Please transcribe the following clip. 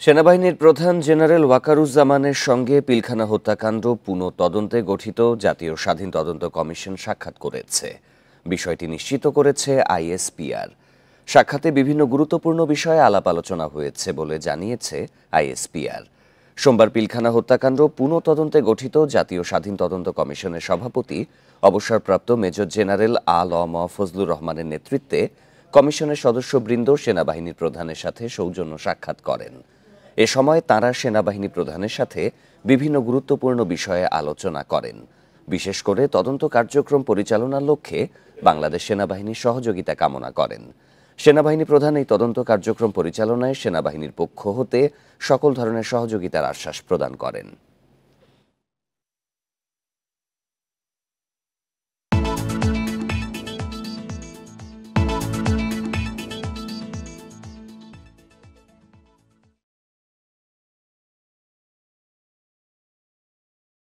সেনাবাহিনীর প্রধান জেনারেল ওয়াকারুজ্জামানের সঙ্গে পিলখানা হত্যাকাণ্ড পুনঃ তদন্তে গঠিত জাতীয় স্বাধীন তদন্ত কমিশন সাক্ষাৎ করেছে। বিষয়টি নিশ্চিত করেছে আইএসপিআর। সাক্ষাতে বিভিন্ন গুরুত্বপূর্ণ বিষয়ে আলাপ আলোচনা হয়েছে বলে জানিয়েছে আইএসপিআর। সোমবার পিলখানা হত্যাকাণ্ড পুনঃ তদন্তে গঠিত জাতীয় স্বাধীন তদন্ত কমিশনের সভাপতি অবসরপ্রাপ্ত মেজর জেনারেল আ.ল.ম ফজলুর রহমানের নেতৃত্বে কমিশনের সদস্যবৃন্দ সেনাবাহিনীর প্রধানের সাথে সৌজন্য সাক্ষাৎ করেন। এ সময় তাঁরা সেনাবাহিনী প্রধানের সাথে বিভিন্ন গুরুত্বপূর্ণ বিষয়ে আলোচনা করেন। বিশেষ করে তদন্ত কার্যক্রম পরিচালনার লক্ষ্যে বাংলাদেশ সেনাবাহিনীর সহযোগিতা কামনা করেন। সেনাবাহিনী প্রধান এই তদন্ত কার্যক্রম পরিচালনায় সেনাবাহিনীর পক্ষ হতে সকল ধরনের সহযোগিতার আশ্বাস প্রদান করেন।